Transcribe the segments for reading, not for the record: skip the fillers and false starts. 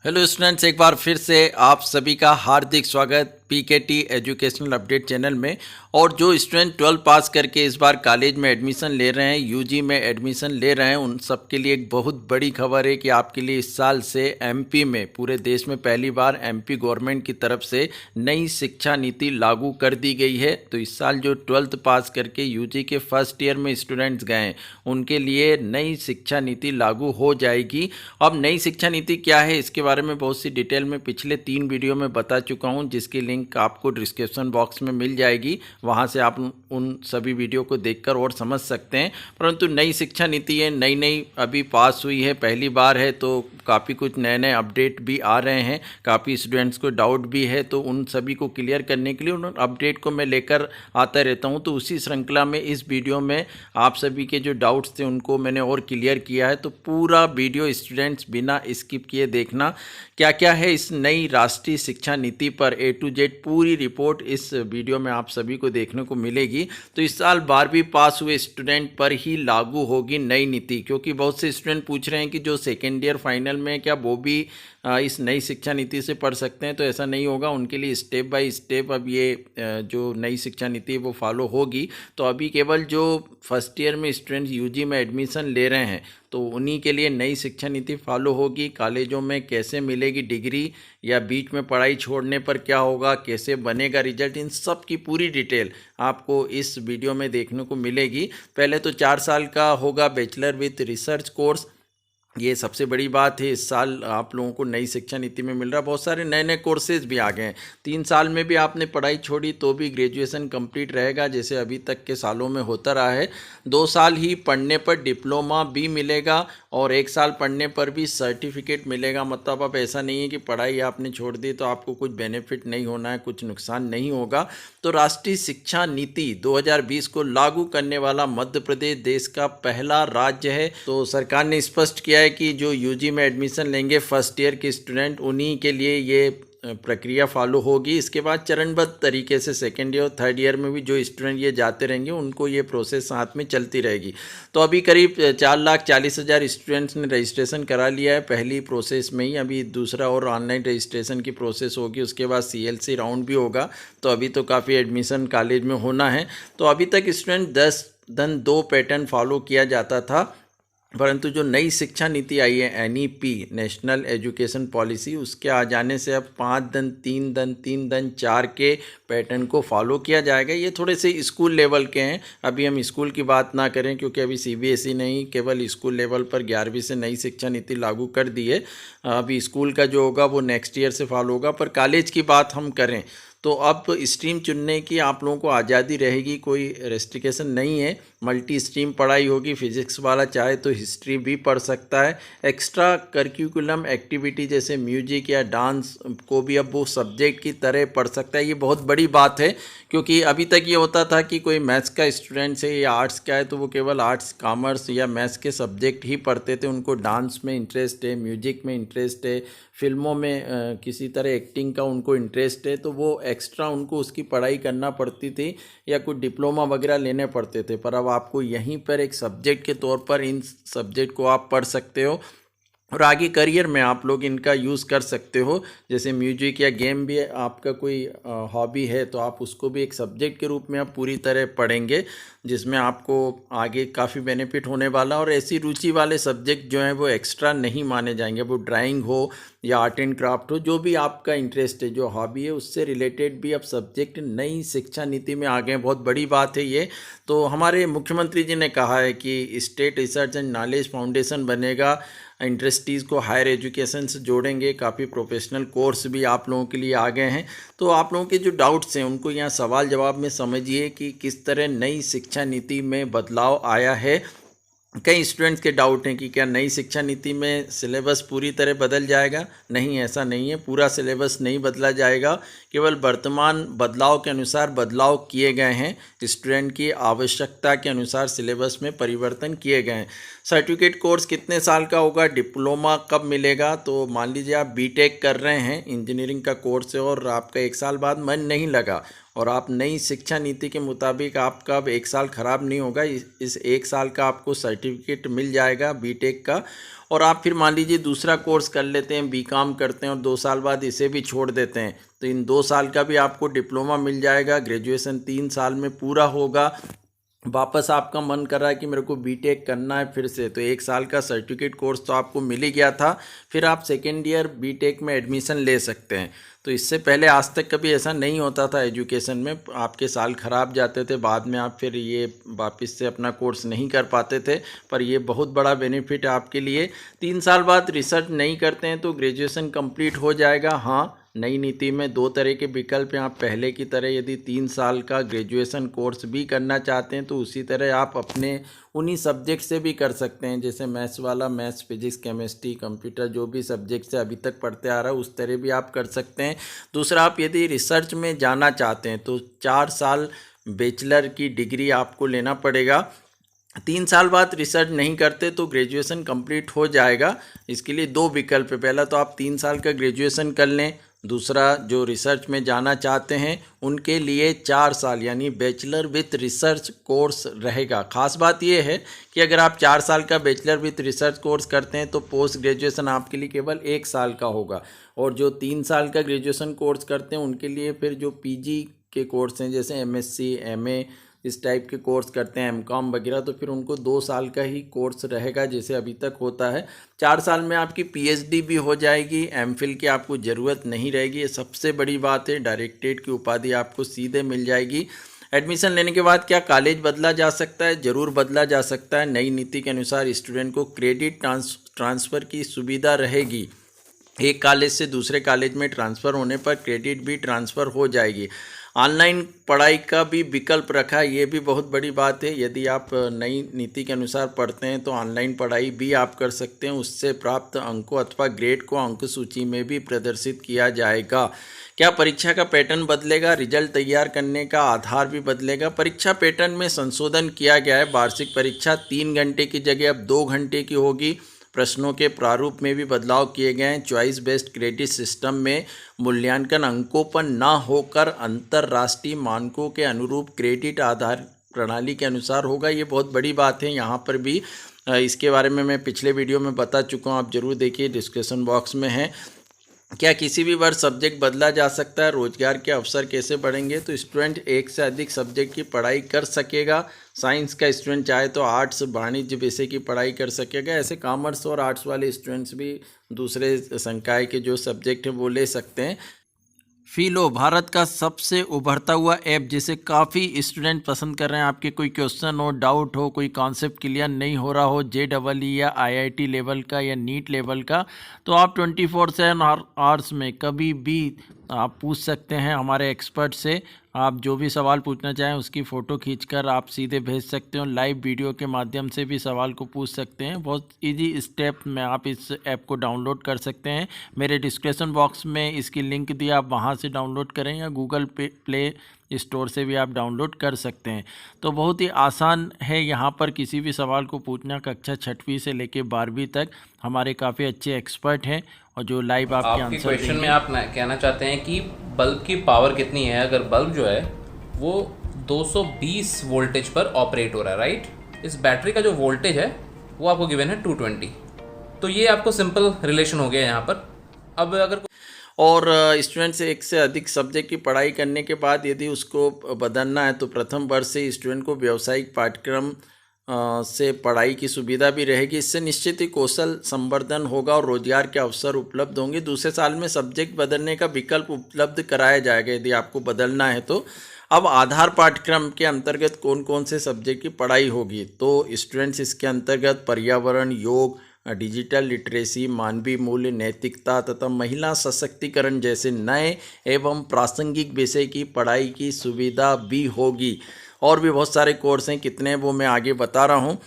Hello students, एक बार फिर से आप सभी का हार्दिक स्वागत पीकेटी एजुकेशनल अपडेट चैनल में। और जो स्टूडेंट 12 पास करके इस बार कॉलेज में एडमिशन ले रहे हैं, यूजी में एडमिशन ले रहे हैं, उन सब के लिए एक बहुत बड़ी खबर है कि आपके लिए इस साल से एमपी में, पूरे देश में पहली बार एमपी गवर्नमेंट की तरफ से नई शिक्षा नीति लागू कर दी गई है। तो इस साल जो 12th पास करके यूजी के फर्स्ट ईयर में स्टूडेंट्स गए हैं, उनके लिए नई शिक्षा नीति लागू हो जाएगी। अब नई शिक्षा नीति क्या है, इसके बारे में बहुत सी डिटेल में पिछले 3 वीडियो में बता चुका हूं, जिसकी लिंक आपको डिस्क्रिप्शन बॉक्स में मिल जाएगी। वहां से आप उन सभी वीडियो को देखकर और समझ सकते हैं। परंतु नई शिक्षा नीति है, नई अभी पास हुई है, पहली बार है, तो काफ़ी कुछ नए अपडेट भी आ रहे हैं। काफ़ी स्टूडेंट्स को डाउट भी है, तो उन सभी को क्लियर करने के लिए उन अपडेट को मैं लेकर आता रहता हूं। तो उसी श्रृंखला में इस वीडियो में आप सभी के जो डाउट्स थे उनको मैंने और क्लियर किया है। तो पूरा वीडियो स्टूडेंट्स बिना स्किप किए देखना। क्या क्या है इस नई राष्ट्रीय शिक्षा नीति पर A to Z पूरी रिपोर्ट इस वीडियो में आप सभी को देखने को मिलेगी। तो इस साल 12वीं पास हुए स्टूडेंट पर ही लागू होगी नई नीति, क्योंकि बहुत से स्टूडेंट पूछ रहे हैं कि जो सेकेंड ईयर फाइनल में क्या वो भी इस नई शिक्षा नीति से पढ़ सकते हैं। तो ऐसा नहीं होगा, उनके लिए स्टेप बाय स्टेप अब ये जो नई शिक्षा नीति है वो फॉलो होगी। तो अभी केवल जो फर्स्ट ईयर में स्टूडेंट्स यूजी में एडमिशन ले रहे हैं, तो उन्हीं के लिए नई शिक्षा नीति फॉलो होगी। कॉलेजों में कैसे मिलेगी डिग्री, या बीच में पढ़ाई छोड़ने पर क्या होगा, कैसे बनेगा रिजल्ट, इन सब की पूरी डिटेल आपको इस वीडियो में देखने को मिलेगी। पहले तो 4 साल का होगा बैचलर विथ रिसर्च कोर्स, ये सबसे बड़ी बात है। इस साल आप लोगों को नई शिक्षा नीति में मिल रहा है, बहुत सारे नए कोर्सेज भी आ गए हैं। 3 साल में भी आपने पढ़ाई छोड़ी तो भी ग्रेजुएशन कंप्लीट रहेगा, जैसे अभी तक के सालों में होता रहा है। 2 साल ही पढ़ने पर डिप्लोमा भी मिलेगा और 1 साल पढ़ने पर भी सर्टिफिकेट मिलेगा। मतलब अब ऐसा नहीं है कि पढ़ाई आपने छोड़ दी तो आपको कुछ बेनिफिट नहीं होना है, कुछ नुकसान नहीं होगा। तो राष्ट्रीय शिक्षा नीति 2020 को लागू करने वाला मध्य प्रदेश देश का पहला राज्य है। तो सरकार ने स्पष्ट किया है कि जो यूजी में एडमिशन लेंगे फर्स्ट ईयर के स्टूडेंट, उन्हीं के लिए ये प्रक्रिया फॉलो होगी। इसके बाद चरणबद्ध तरीके से सेकेंड ईयर और थर्ड ईयर में भी जो स्टूडेंट ये जाते रहेंगे उनको ये प्रोसेस साथ में चलती रहेगी। तो अभी करीब 4,40,000 स्टूडेंट्स ने रजिस्ट्रेशन करा लिया है पहली प्रोसेस में ही। अभी दूसरा और ऑनलाइन रजिस्ट्रेशन की प्रोसेस होगी, उसके बाद CLC राउंड भी होगा। तो अभी तो काफ़ी एडमिशन कॉलेज में होना है। तो अभी तक स्टूडेंट 10-2 पैटर्न फॉलो किया जाता था, परंतु जो नई शिक्षा नीति आई है NEP नेशनल एजुकेशन पॉलिसी, उसके आ जाने से अब 5-3-3-4 के पैटर्न को फॉलो किया जाएगा। ये थोड़े से स्कूल लेवल के हैं, अभी हम स्कूल की बात ना करें क्योंकि अभी CBSE नहीं, केवल स्कूल लेवल पर 11वीं से नई शिक्षा नीति लागू कर दी है। अभी स्कूल का जो होगा वो नेक्स्ट ईयर से फॉलो होगा। पर कॉलेज की बात हम करें तो अब स्ट्रीम चुनने की आप लोगों को आज़ादी रहेगी, कोई रेस्ट्रिक्शन नहीं है। मल्टी स्ट्रीम पढ़ाई होगी, फिजिक्स वाला चाहे तो हिस्ट्री भी पढ़ सकता है। एक्स्ट्रा करिकुलम एक्टिविटी जैसे म्यूजिक या डांस को भी अब वो सब्जेक्ट की तरह पढ़ सकता है। ये बहुत बड़ी बात है, क्योंकि अभी तक ये होता था कि कोई मैथ्स का स्टूडेंट है या आर्ट्स का है तो वो केवल आर्ट्स, कॉमर्स या मैथ्स के सब्जेक्ट ही पढ़ते थे। उनको डांस में इंटरेस्ट है, म्यूजिक में इंटरेस्ट है, फिल्मों में किसी तरह एक्टिंग का उनको इंटरेस्ट है, तो वो एक्स्ट्रा उनको उसकी पढ़ाई करना पड़ती थी या कुछ डिप्लोमा वगैरह लेने पड़ते थे। पर अब आपको यहीं पर एक सब्जेक्ट के तौर पर इन सब्जेक्ट को आप पढ़ सकते हो और आगे करियर में आप लोग इनका यूज़ कर सकते हो। जैसे म्यूजिक या गेम भी आपका कोई हॉबी है तो आप उसको भी एक सब्जेक्ट के रूप में आप पूरी तरह पढ़ेंगे, जिसमें आपको आगे काफ़ी बेनिफिट होने वाला। और ऐसी रुचि वाले सब्जेक्ट जो हैं वो एक्स्ट्रा नहीं माने जाएंगे। वो ड्राइंग हो या आर्ट एंड क्राफ्ट हो, जो भी आपका इंटरेस्ट है, जो हॉबी है, उससे रिलेटेड भी अब सब्जेक्ट नई शिक्षा नीति में आ गए। बहुत बड़ी बात है ये। तो हमारे मुख्यमंत्री जी ने कहा है कि state research and knowledge foundation बनेगा, इंडस्ट्रीज़ को हायर एजुकेशन से जोड़ेंगे, काफ़ी प्रोफेशनल कोर्स भी आप लोगों के लिए आ गए हैं। तो आप लोगों के जो डाउट्स हैं उनको यहाँ सवाल जवाब में समझिए कि किस तरह नई शिक्षा नीति में बदलाव आया है। कई स्टूडेंट्स के डाउट हैं कि क्या नई शिक्षा नीति में सिलेबस पूरी तरह बदल जाएगा। नहीं, ऐसा नहीं है, पूरा सिलेबस नहीं बदला जाएगा, केवल वर्तमान बदलाव के अनुसार बदलाव किए गए हैं। स्टूडेंट की आवश्यकता के अनुसार सिलेबस में परिवर्तन किए गए हैं। सर्टिफिकेट कोर्स कितने साल का होगा, डिप्लोमा कब मिलेगा, तो मान लीजिए आप BTech कर रहे हैं, इंजीनियरिंग का कोर्स है और आपका 1 साल बाद मन नहीं लगा और आप नई शिक्षा नीति के मुताबिक आपका अब 1 साल ख़राब नहीं होगा। इस 1 साल का आपको सर्टिफिकेट मिल जाएगा BTech का। और आप फिर मान लीजिए दूसरा कोर्स कर लेते हैं, बीकॉम करते हैं और 2 साल बाद इसे भी छोड़ देते हैं, तो इन 2 साल का भी आपको डिप्लोमा मिल जाएगा। ग्रेजुएशन 3 साल में पूरा होगा। वापस आपका मन कर रहा है कि मेरे को बीटेक करना है फिर से, तो 1 साल का सर्टिफिकेट कोर्स तो आपको मिल ही गया था, फिर आप सेकेंड ईयर बीटेक में एडमिशन ले सकते हैं। तो इससे पहले आज तक कभी ऐसा नहीं होता था एजुकेशन में, आपके साल ख़राब जाते थे, बाद में आप फिर ये वापस से अपना कोर्स नहीं कर पाते थे। पर ये बहुत बड़ा बेनिफिट है आपके लिए। 3 साल बाद रिसर्च नहीं करते हैं तो ग्रेजुएशन कंप्लीट हो जाएगा। हाँ, नई नीति में 2 तरह के विकल्प हैं। आप पहले की तरह यदि 3 साल का ग्रेजुएशन कोर्स भी करना चाहते हैं तो उसी तरह आप अपने उन्हीं सब्जेक्ट से भी कर सकते हैं, जैसे मैथ्स वाला मैथ्स, फिजिक्स, केमिस्ट्री, कंप्यूटर, जो भी सब्जेक्ट से अभी तक पढ़ते आ रहा है उस तरह भी आप कर सकते हैं। दूसरा, आप यदि रिसर्च में जाना चाहते हैं तो 4 साल बैचलर की डिग्री आपको लेना पड़ेगा। 3 साल बाद रिसर्च नहीं करते तो ग्रेजुएशन कंप्लीट हो जाएगा। इसके लिए 2 विकल्प है, पहला तो आप 3 साल का ग्रेजुएशन कर लें, दूसरा जो रिसर्च में जाना चाहते हैं उनके लिए 4 साल यानी बैचलर विथ रिसर्च कोर्स रहेगा। ख़ास बात यह है कि अगर आप 4 साल का बैचलर विथ रिसर्च कोर्स करते हैं तो पोस्ट ग्रेजुएशन आपके लिए केवल 1 साल का होगा, और जो 3 साल का ग्रेजुएशन कोर्स करते हैं उनके लिए फिर जो पीजी के कोर्स हैं जैसे एमएससी, एमए, इस टाइप के कोर्स करते हैं, एमकॉम वगैरह, तो फिर उनको 2 साल का ही कोर्स रहेगा जैसे अभी तक होता है। 4 साल में आपकी पीएचडी भी हो जाएगी, एमफिल की आपको ज़रूरत नहीं रहेगी। ये सबसे बड़ी बात है, डायरेक्टरेट की उपाधि आपको सीधे मिल जाएगी। एडमिशन लेने के बाद क्या कॉलेज बदला जा सकता है? ज़रूर बदला जा सकता है। नई नीति के अनुसार स्टूडेंट को क्रेडिट ट्रांसफ़र की सुविधा रहेगी। एक कॉलेज से दूसरे कॉलेज में ट्रांसफ़र होने पर क्रेडिट भी ट्रांसफ़र हो जाएगी। ऑनलाइन पढ़ाई का भी विकल्प रखा है, ये भी बहुत बड़ी बात है। यदि आप नई नीति के अनुसार पढ़ते हैं तो ऑनलाइन पढ़ाई भी आप कर सकते हैं। उससे प्राप्त अंकों अथवा ग्रेड को अंक सूची में भी प्रदर्शित किया जाएगा। क्या परीक्षा का पैटर्न बदलेगा? रिजल्ट तैयार करने का आधार भी बदलेगा। परीक्षा पैटर्न में संशोधन किया गया है। वार्षिक परीक्षा 3 घंटे की जगह अब 2 घंटे की होगी। प्रश्नों के प्रारूप में भी बदलाव किए गए हैं। चॉइस बेस्ड क्रेडिट सिस्टम में मूल्यांकन अंकों पर न होकर अंतर्राष्ट्रीय मानकों के अनुरूप क्रेडिट आधार प्रणाली के अनुसार होगा। ये बहुत बड़ी बात है। यहाँ पर भी इसके बारे में मैं पिछले वीडियो में बता चुका हूँ, आप ज़रूर देखिए, डिस्क्रिप्शन बॉक्स में है। क्या किसी भी वर्ष सब्जेक्ट बदला जा सकता है? रोजगार के अवसर कैसे बढ़ेंगे? तो स्टूडेंट एक से अधिक सब्जेक्ट की पढ़ाई कर सकेगा। साइंस का स्टूडेंट चाहे तो आर्ट्स, वाणिज्य विषय की पढ़ाई कर सकेगा। ऐसे कॉमर्स और आर्ट्स वाले स्टूडेंट्स भी दूसरे संकाय के जो सब्जेक्ट हैं वो ले सकते हैं। फिलो भारत का सबसे उभरता हुआ ऐप जिसे काफ़ी स्टूडेंट पसंद कर रहे हैं। आपके कोई क्वेश्चन हो, डाउट हो, कोई कॉन्सेप्ट क्लियर नहीं हो रहा हो, JEE या IIT लेवल का या नीट लेवल का, तो आप 24/7 आवर्स में कभी भी आप पूछ सकते हैं हमारे एक्सपर्ट से। आप जो भी सवाल पूछना चाहें उसकी फ़ोटो खींचकर आप सीधे भेज सकते हो। लाइव वीडियो के माध्यम से भी सवाल को पूछ सकते हैं। बहुत इजी स्टेप में आप इस ऐप को डाउनलोड कर सकते हैं। मेरे डिस्क्रिप्शन बॉक्स में इसकी लिंक दी, आप वहां से डाउनलोड करें या गूगल प्ले स्टोर से भी आप डाउनलोड कर सकते हैं। तो बहुत ही आसान है यहाँ पर किसी भी सवाल को पूछना। कक्षा 6वीं से लेकर 12वीं तक हमारे काफ़ी अच्छे एक्सपर्ट हैं और जो लाइव आपके आंसर क्वेश्चन में आप कहना चाहते हैं कि बल्ब की पावर कितनी है। अगर बल्ब जो है वो 220 वोल्टेज पर ऑपरेट हो रहा है, राइट। इस बैटरी का जो वोल्टेज है वो आपको गिवन है 220। तो ये आपको सिंपल रिलेशन हो गया यहाँ पर। अब अगर और स्टूडेंट से एक से अधिक सब्जेक्ट की पढ़ाई करने के बाद यदि उसको बदलना है तो प्रथम वर्ष से स्टूडेंट को व्यावसायिक पाठ्यक्रम से पढ़ाई की सुविधा भी रहेगी। इससे निश्चित ही कौशल संवर्धन होगा और रोजगार के अवसर उपलब्ध होंगे। दूसरे साल में सब्जेक्ट बदलने का विकल्प उपलब्ध कराया जाएगा यदि आपको बदलना है तो। अब आधार पाठ्यक्रम के अंतर्गत कौन कौन से सब्जेक्ट की पढ़ाई होगी? तो स्टूडेंट्स इसके अंतर्गत पर्यावरण, योग, डिजिटल लिटरेसी, मानवीय मूल्य, नैतिकता तथा महिला सशक्तिकरण जैसे नए एवं प्रासंगिक विषय की पढ़ाई की सुविधा भी होगी। और भी बहुत सारे कोर्स हैं, कितने वो मैं आगे बता रहा हूँ।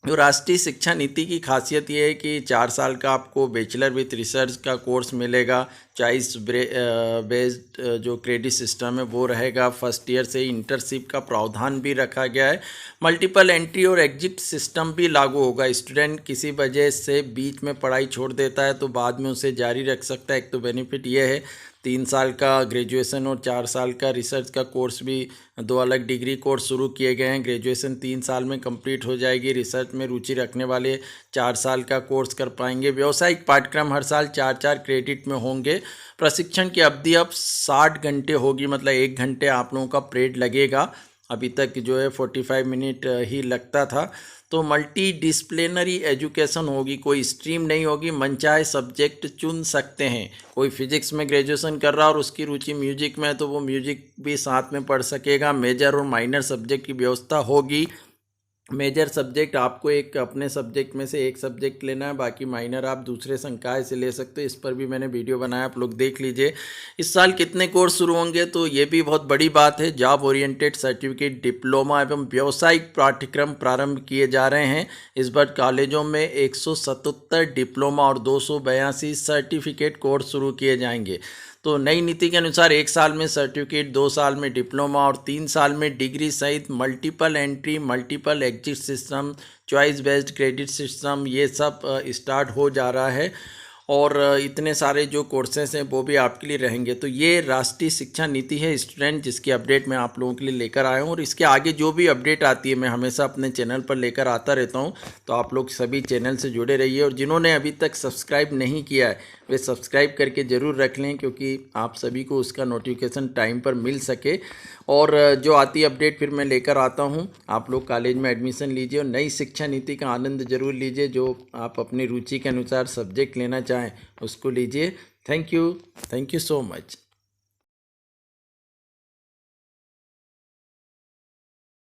जो राष्ट्रीय शिक्षा नीति की खासियत ये है कि 4 साल का आपको बैचलर विथ रिसर्च का कोर्स मिलेगा। चॉइस बेस्ड जो क्रेडिट सिस्टम है वो रहेगा। फर्स्ट ईयर से इंटर्नशिप का प्रावधान भी रखा गया है। मल्टीपल एंट्री और एग्जिट सिस्टम भी लागू होगा। स्टूडेंट किसी वजह से बीच में पढ़ाई छोड़ देता है तो बाद में उसे जारी रख सकता है। एक तो बेनिफिट ये है। 3 साल का ग्रेजुएशन और 4 साल का रिसर्च का कोर्स भी 2 अलग डिग्री कोर्स शुरू किए गए हैं। ग्रेजुएशन 3 साल में कंप्लीट हो जाएगी। रिसर्च में रुचि रखने वाले 4 साल का कोर्स कर पाएंगे। व्यावसायिक पाठ्यक्रम हर साल 4-4 क्रेडिट में होंगे। प्रशिक्षण की अवधि अब 60 घंटे होगी, मतलब 1 घंटे आप लोगों का पीरियड लगेगा। अभी तक जो है 45 मिनट ही लगता था। तो मल्टी डिसिप्लिनरी एजुकेशन होगी, कोई स्ट्रीम नहीं होगी, मनचाहे सब्जेक्ट चुन सकते हैं। कोई फिजिक्स में ग्रेजुएशन कर रहा और उसकी रुचि म्यूजिक में है तो वो म्यूजिक भी साथ में पढ़ सकेगा। मेजर और माइनर सब्जेक्ट की व्यवस्था होगी। मेजर सब्जेक्ट आपको एक अपने सब्जेक्ट में से एक सब्जेक्ट लेना है, बाकी माइनर आप दूसरे संकाय से ले सकते हो। इस पर भी मैंने वीडियो बनाया, आप लोग देख लीजिए। इस साल कितने कोर्स शुरू होंगे तो ये भी बहुत बड़ी बात है। जॉब ओरिएंटेड सर्टिफिकेट, डिप्लोमा एवं व्यावसायिक पाठ्यक्रम प्रारंभ किए जा रहे हैं। इस बार कॉलेजों में 177 डिप्लोमा और 282 सर्टिफिकेट कोर्स शुरू किए जाएंगे। तो नई नीति के अनुसार 1 साल में सर्टिफिकेट, 2 साल में डिप्लोमा और 3 साल में डिग्री सहित multiple entry, multiple exit system, choice based credit system, ये सब स्टार्ट हो जा रहा है। और इतने सारे जो कोर्सेस हैं वो भी आपके लिए रहेंगे। तो ये राष्ट्रीय शिक्षा नीति है स्टूडेंट, जिसकी अपडेट मैं आप लोगों के लिए लेकर आया हूँ। और इसके आगे जो भी अपडेट आती है मैं हमेशा अपने चैनल पर लेकर आता रहता हूँ। तो आप लोग सभी चैनल से जुड़े रहिए और जिन्होंने अभी तक सब्सक्राइब नहीं किया है वे सब्सक्राइब करके ज़रूर रख लें, क्योंकि आप सभी को उसका नोटिफिकेशन टाइम पर मिल सके। और जो आती अपडेट फिर मैं लेकर आता हूँ। आप लोग कॉलेज में एडमिशन लीजिए और नई शिक्षा नीति का आनंद ज़रूर लीजिए। जो आप अपनी रुचि के अनुसार सब्जेक्ट लेना चाहें उसको लीजिए। Thank you so much.